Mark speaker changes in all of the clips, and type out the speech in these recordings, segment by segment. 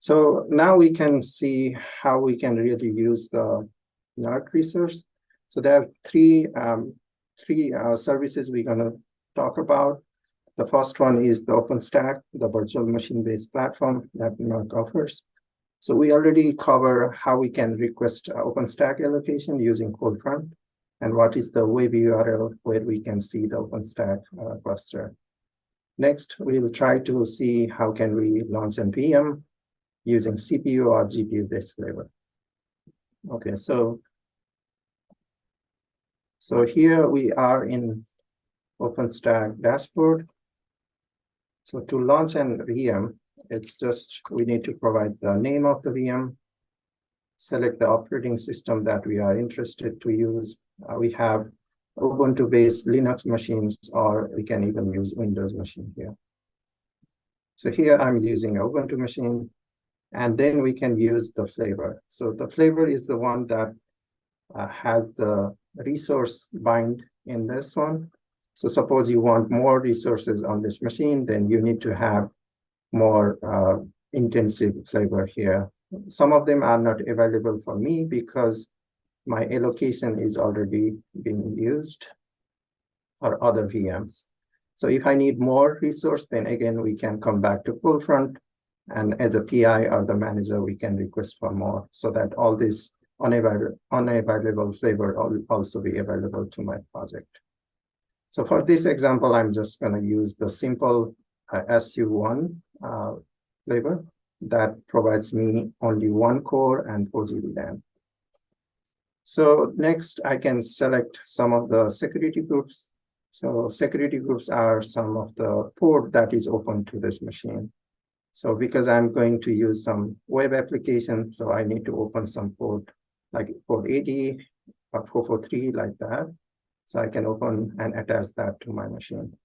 Speaker 1: So now we can see how we can really use the NERC resource. So there are three services we're going to talk about. The first one is the OpenStack, the virtual machine-based platform that NERC offers. So we already cover how we can request OpenStack allocation using CodeFront, and what is the web URL where we can see the OpenStack cluster. Next, we will try to see how can we launch an VM using CPU or GPU-based flavor. Okay, so here we are in OpenStack dashboard. So to launch an VM, it's just we need to provide the name of the VM, select the operating system that we are interested to use. We have Ubuntu-based Linux machines, or we can even use Windows machine here. So here I'm using an Ubuntu machine, and then we can use the flavor. So the flavor is the one that has the resource bind in this one. So suppose you want more resources on this machine, then you need to have more intensive flavor here. Some of them are not available for me because my allocation is already being used for other VMs. So if I need more resource, then again, we can come back to CodeFront, and as a PI or the manager, we can request for more so that all this unavailable flavor will also be available to my project. So for this example, I'm just going to use the simple SU1 flavor that provides me only one core and 4 GB RAM. So next, I can select some of the security groups. So security groups are some of the port that is open to this machine. So because I'm going to use some web applications, so I need to open some port like port 80 or 443 like that. So I can open and attach that to my machine.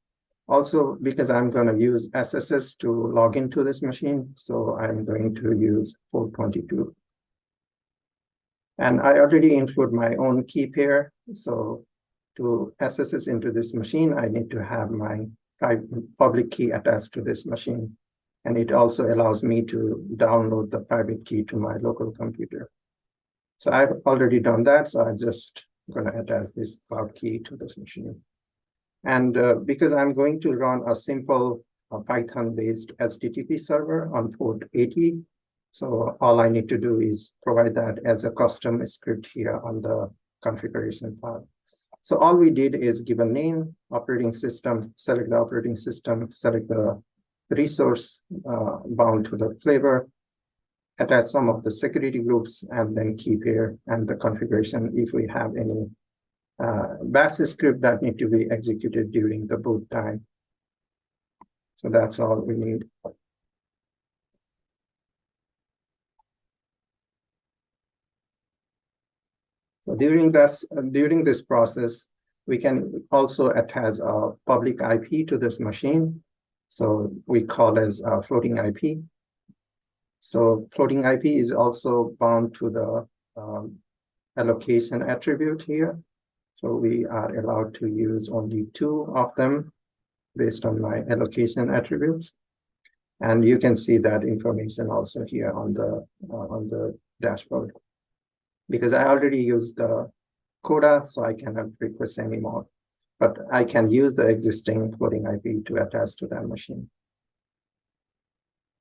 Speaker 1: Also, because I'm going to use SSS to log into this machine, so I'm going to use port 22. And I already include my own key pair. So to SSS into this machine, I need to have my public key attached to this machine. And it also allows me to download the private key to my local computer. So I've already done that. So I'm just going to attach this cloud key to this machine. And because I'm going to run a simple Python-based HTTP server on port 80, so all I need to do is provide that as a custom script here on the configuration file. So all we did is give a name, operating system, select the operating system, select the resource bound to the flavor, attach some of the security groups, and then key pair and the configuration if we have any bash script that need to be executed during the boot time. So that's all we need. So during this process, we can also attach a public IP to this machine. So we call as a floating IP. So floating IP is also bound to the allocation attribute here. So we are allowed to use only 2 of them based on my allocation attributes. And you can see that information also here on the dashboard. Because I already used the Coda, so I cannot request anymore. But I can use the existing floating IP to attach to that machine.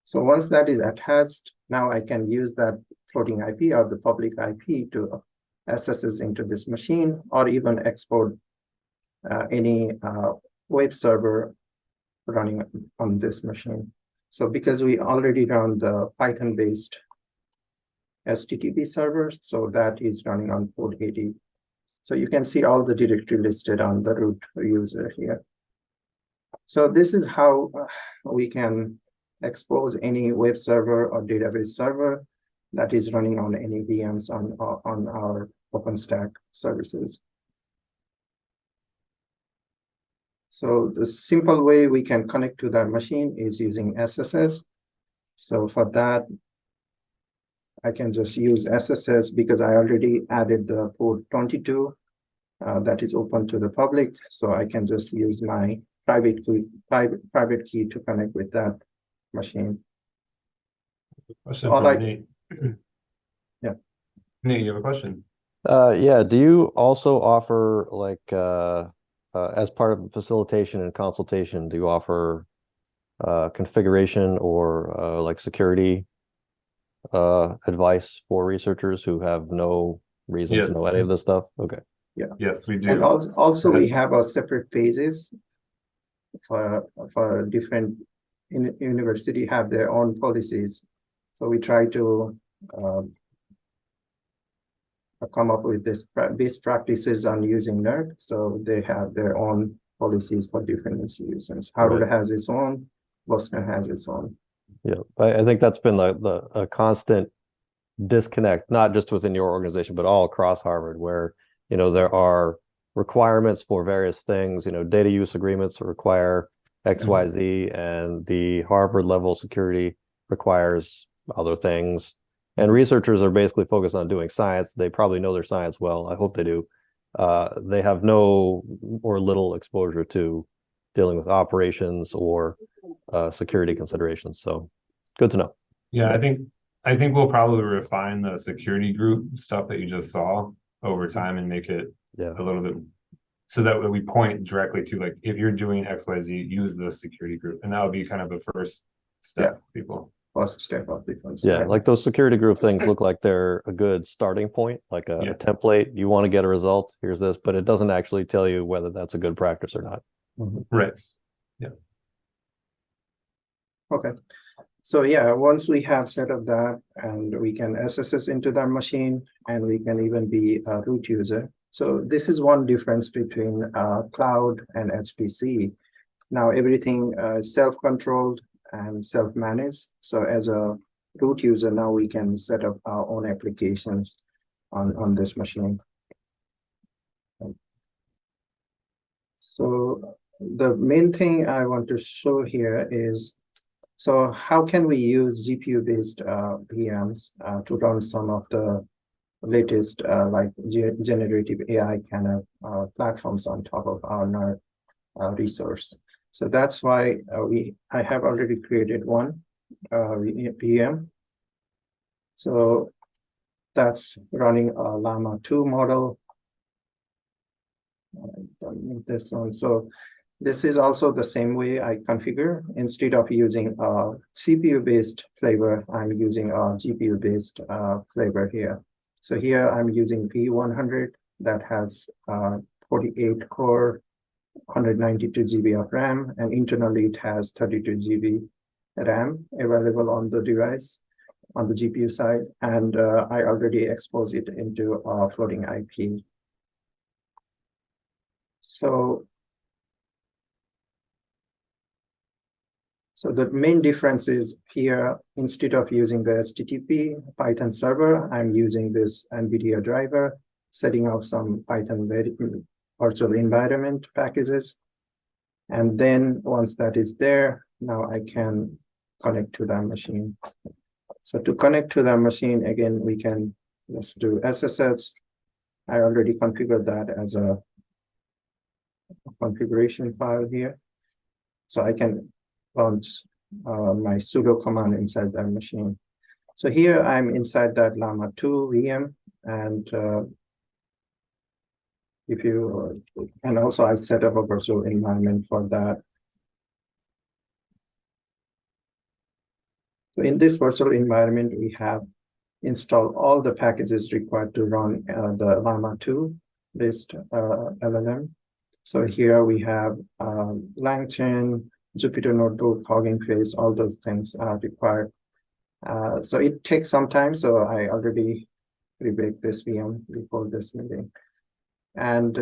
Speaker 1: So once that is attached, now I can use that floating IP or the public IP to SSS into this machine, or even export any web server running on this machine. So because we already run the Python-based HTTP server, so that is running on port 80. So you can see all the directory listed on the root user here. So this is how we can expose any web server or database server that is running on any VMs on our OpenStack services. So the simple way we can connect to that machine is using SSS. So for that, I can just use SSS because I already added the port 22 that is open to the public. So I can just use my private key to connect with that machine.
Speaker 2: Question
Speaker 1: So all
Speaker 2: for
Speaker 1: I,
Speaker 2: Nate.
Speaker 1: yeah.
Speaker 2: Nate, you have a question?
Speaker 3: Yeah, do you also offer like as part of facilitation and consultation, do you offer configuration or like security advice for researchers who have no reason to know
Speaker 2: Yes.
Speaker 3: any of this stuff? Okay.
Speaker 1: Yeah.
Speaker 2: Yes, we
Speaker 1: And
Speaker 2: do.
Speaker 1: also we have a separate pages for different university have their own policies. So we try to come up with this best practices on using NERC. So they have their own policies for different institutions. Harvard
Speaker 3: Right.
Speaker 1: has its own, Boston has its own.
Speaker 3: Yeah, I think that's been the a constant disconnect, not just within your organization, but all across Harvard, where there are requirements for various things. Data use agreements require XYZ, and the Harvard level security requires other things. And researchers are basically focused on doing science. They probably know their science well. I hope they do. They have no or little exposure to dealing with operations or security considerations. So good to know.
Speaker 2: Yeah, I think we'll probably refine the security group stuff that you just saw over time and make it
Speaker 3: Yeah.
Speaker 2: a little bit so that we point directly to, like, if you're doing XYZ, use this security group. And that would be kind of the first step, people.
Speaker 1: First step of defense.
Speaker 3: Yeah, like those security group things look like they're a good starting point, like a template. You want to get a result, here's this, but it doesn't actually tell you whether that's a good practice or not.
Speaker 2: Right. Yeah.
Speaker 1: Okay. So yeah, once we have set up that, and we can SSS into that machine, and we can even be a root user. So this is one difference between cloud and HPC. Now everything is self-controlled and self-managed. So as a root user, now we can set up our own applications on this machine. So the main thing I want to show here is, so how can we use GPU-based VMs to run some of the latest like generative AI kind of platforms on top of our NERC resource? So that's why I have already created one VM. So that's running a Llama 2 model. I don't need this one. So this is also the same way I configure. Instead of using a CPU-based flavor, I'm using a GPU-based flavor here. So here I'm using V100 that has 48 core, 192 GB of RAM, and internally it has 32 GB RAM available on the device, on the GPU side, and I already exposed it into a floating IP. So the main difference is here, instead of using the HTTP Python server, I'm using this NVIDIA driver, setting up some Python virtual environment packages. And then once that is there, now I can connect to that machine. So to connect to that machine, again, we can just do SSH. I already configured that as a configuration file here. So I can launch my sudo command inside that machine. So here I'm inside that Llama 2 VM, and and also I set up a virtual environment for that. So in this virtual environment, we have installed all the packages required to run the Llama 2 based LLM. So here we have LangChain, Jupyter Notebook, Hugging Face, all those things are required. So it takes some time. So I already rebaked this VM before this meeting. And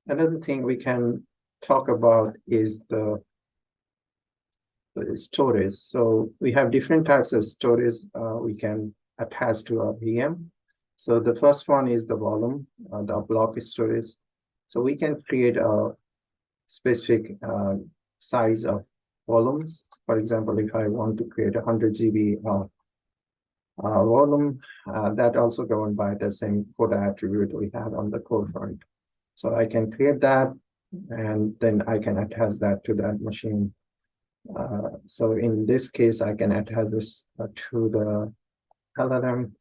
Speaker 1: another thing we can talk about is the storage. So we have different types of storage we can attach to a VM. So the first one is the volume, the block storage. So we can create a specific size of volumes. For example, if I want to create 100 GB volume, that also governed by the same quota attribute we have on the code front. So I can create that, and then I can attach that to that machine. So in this case, I can attach this to the LLM.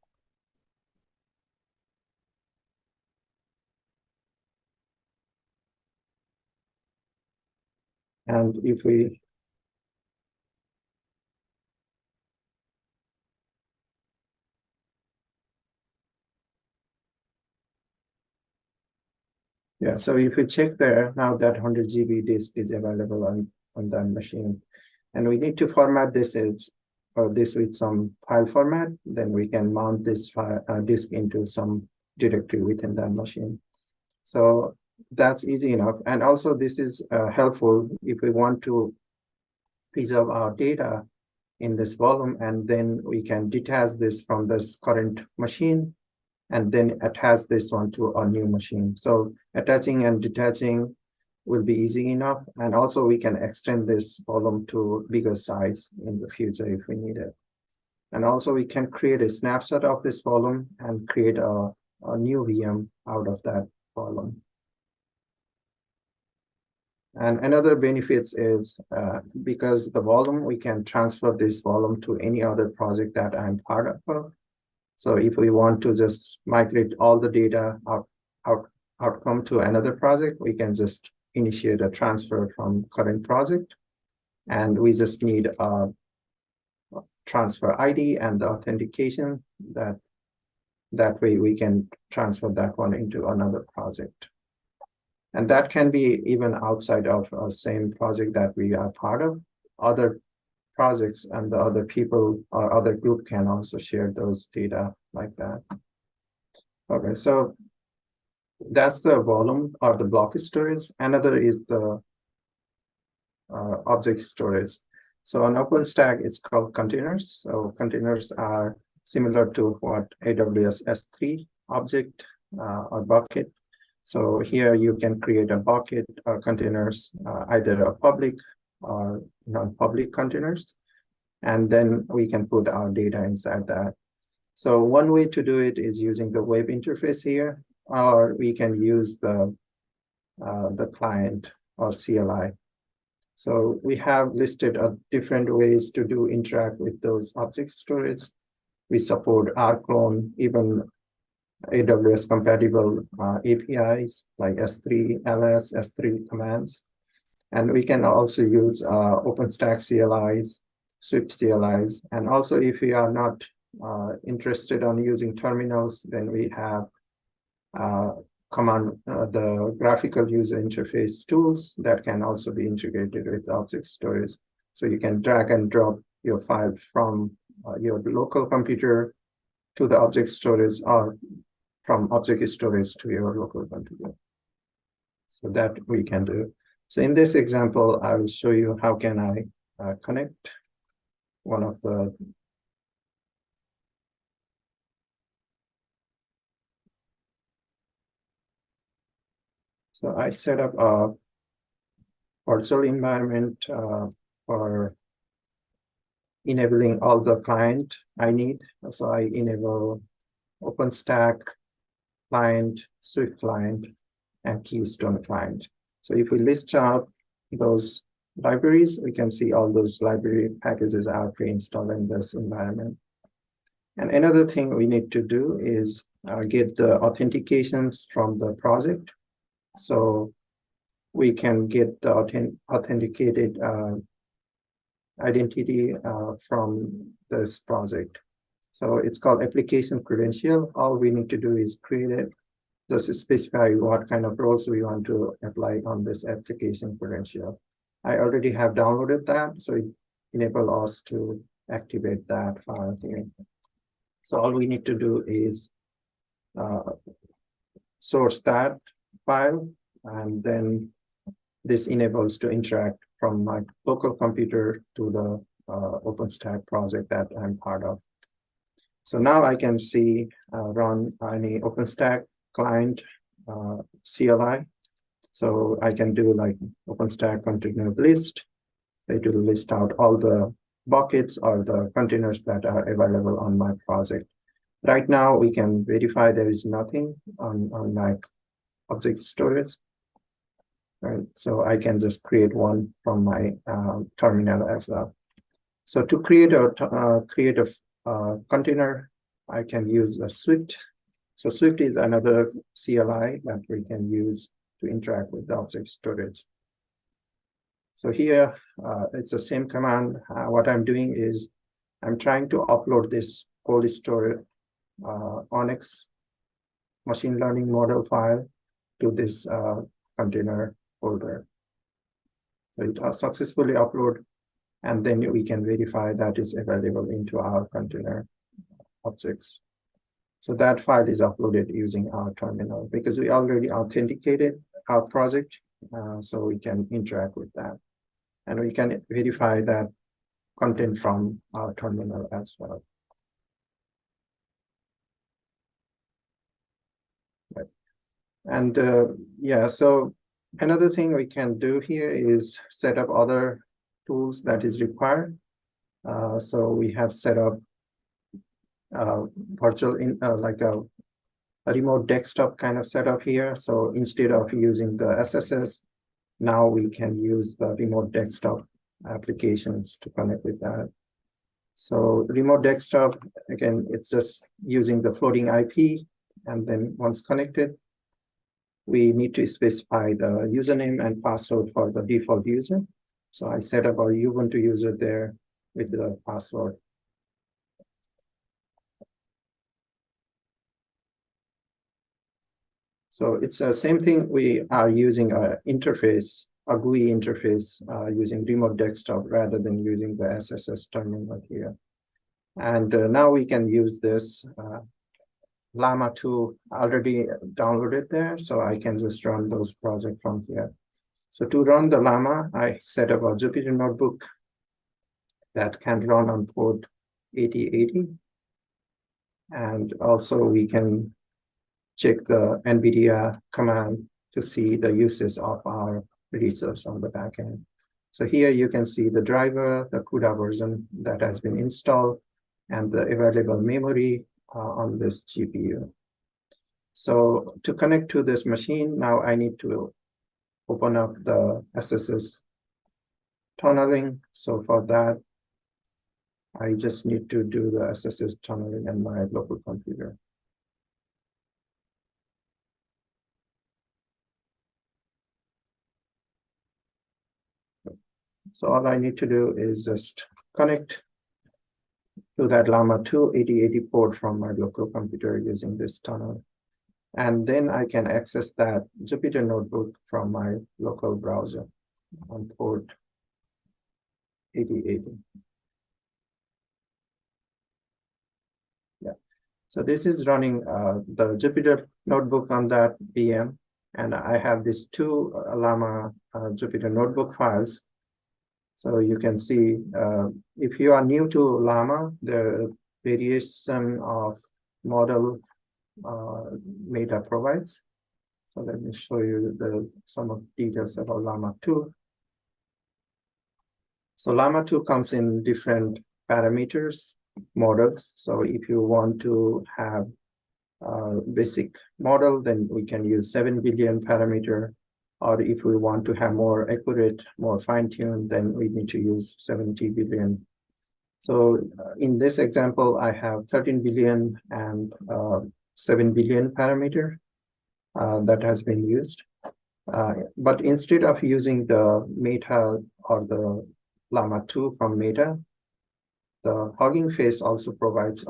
Speaker 1: And if we so if we check there, now that 100 GB disk is available on that machine. And we need to format this with some file format, then we can mount this disk into some directory within that machine. So that's easy enough. And also this is helpful if we want to preserve our data in this volume, and then we can detach this from this current machine and then attach this one to a new machine. So attaching and detaching will be easy enough. And also we can extend this volume to bigger size in the future if we need it. And also we can create a snapshot of this volume and create a new VM out of that volume. And another benefits is because the volume, we can transfer this volume to any other project that I'm part of. So if we want to just migrate all the data outcome to another project, we can just initiate a transfer from current project. And we just need a transfer ID and the authentication that way we can transfer that one into another project. And that can be even outside of a same project that we are part of. Other projects and the other people or other group can also share those data like that. Okay, so that's the volume or the block storage. Another is the object storage. So on OpenStack, it's called containers. So containers are similar to what AWS S3 object or bucket. So here you can create a bucket or containers, either a public or non-public containers, and then we can put our data inside that. So one way to do it is using the web interface here, or we can use the client or CLI. So we have listed different ways to interact with those object storage. We support rclone, even AWS compatible APIs like S3 LS, S3 commands. And we can also use OpenStack CLIs, Swift CLIs. And also if we are not interested on using terminals, then we have the graphical user interface tools that can also be integrated with object storage. So you can drag and drop your file from your local computer to the object storage, or from object storage to your local computer. So that we can do. So in this example, I will show you how can I connect one of the So I set up a virtual environment for enabling all the client I need. So I enable OpenStack client, Swift client, and Keystone client. So if we list out those libraries, we can see all those library packages are pre-installed in this environment. And another thing we need to do is get the authentications from the project. So we can get the authenticated identity from this project. So it's called application credential. All we need to do is create it, just specify what kind of roles we want to apply on this application credential. I already have downloaded that, so it enables us to activate that file here. So all we need to do is source that file, and then this enables to interact from my local computer to the OpenStack project that I'm part of. So now I can see run any OpenStack client CLI. So I can do like OpenStack container list. It will list out all the buckets or the containers that are available on my project. Right now, we can verify there is nothing on my object storage. right? So I can just create one from my terminal as well. So to create a container, I can use a Swift. So Swift is another CLI that we can use to interact with the object storage. So here, it's the same command. What I'm doing is I'm trying to upload this cold storage Onyx machine learning model file to this container folder. So it successfully upload, and then we can verify that is available into our container objects. So that file is uploaded using our terminal because we already authenticated our project, so we can interact with that. And we can verify that content from our terminal as well. Right. And yeah, so another thing we can do here is set up other tools that is required. So we have set up virtual like a remote desktop kind of setup here. So instead of using the SSS, now we can use the remote desktop applications to connect with that. So remote desktop, again, it's just using the floating IP, and then once connected, we need to specify the username and password for the default user. So I set up our Ubuntu user there with the password. So it's the same thing. We are using an interface, a GUI interface, using remote desktop rather than using the SSS terminal here. And now we can use this Llama 2 already downloaded there, so I can just run those projects from here. So to run the Llama, I set up a Jupyter notebook that can run on port 8080. And also we can check the NVIDIA command to see the uses of our resource on the backend. So here you can see the driver, the CUDA version that has been installed, and the available memory on this GPU. So to connect to this machine, now I need to open up the SSS tunneling. So for that, I just need to do the SSS tunneling on my local computer. So all I need to do is just connect to that Llama 2 8080 port from my local computer using this tunnel. And then I can access that Jupyter notebook from my local browser on port 8080. Yeah. So this is running the Jupyter notebook on that VM. And I have these two Llama Jupyter notebook files. So you can see, if you are new to Llama, the variation of model Meta provides. So let me show you some of the details about Llama 2. So Llama 2 comes in different parameters, models. So if you want to have a basic model, then we can use 7 billion parameter. Or if we want to have more accurate, more fine-tuned, then we need to use 70 billion. So in this example, I have 13 billion and 7 billion parameter that has been used. But instead of using the Meta or the Llama 2 from Meta, the Hugging Face also provides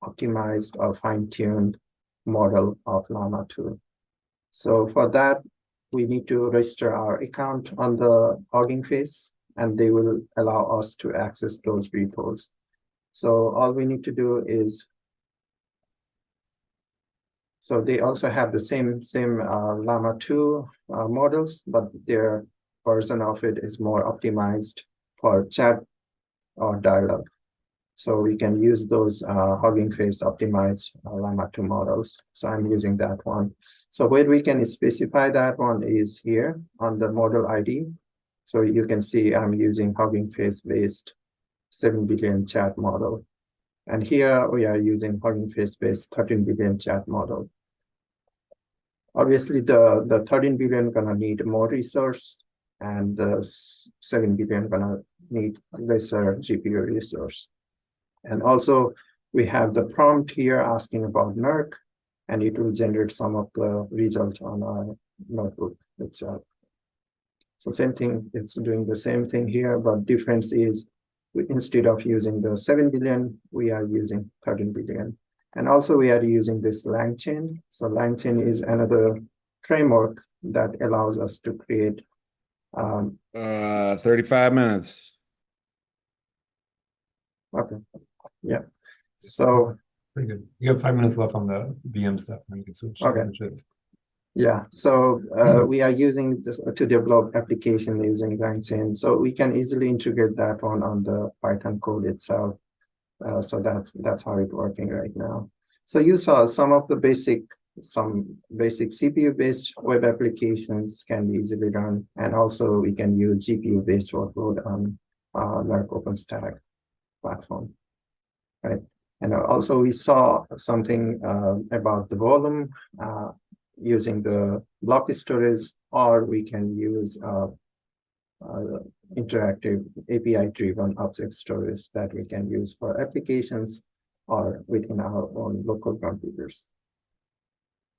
Speaker 1: optimized or fine-tuned model of Llama 2. So for that, we need to register our account on the Hugging Face, and they will allow us to access those repos. So all we need to do is, so they also have the same Llama 2 models, but their version of it is more optimized for chat or dialogue. So we can use those Hugging Face optimized Llama 2 models. So I'm using that one. So where we can specify that one is here on the model ID. So you can see I'm using Hugging Face based 7 billion chat model. And here we are using Hugging Face based 13 billion chat model. Obviously, the 13 billion gonna need more resource, and the 7 billion gonna need lesser GPU resource. And also, we have the prompt here asking about NERC, and it will generate some of the result on our notebook itself. So same thing, it's doing the same thing here, but difference is instead of using the 7 billion, we are using 13 billion. And also we are using this LangChain. So LangChain is another framework that allows us to create
Speaker 4: 35 minutes.
Speaker 1: okay, yeah. So
Speaker 2: Pretty good. You have 5 minutes left on the VM stuff, and you can switch.
Speaker 1: Okay.
Speaker 2: switch it.
Speaker 1: yeah, so we are using this to develop application using LangChain. So we can easily integrate that on the Python code itself. So that's how it's working right now. So you saw some basic CPU-based web applications can be easily done, and also we can use GPU-based workload on NERC OpenStack platform, right? And also we saw something about the volume using the block storage, or we can use interactive API-driven object storage that we can use for applications or within our own local computers.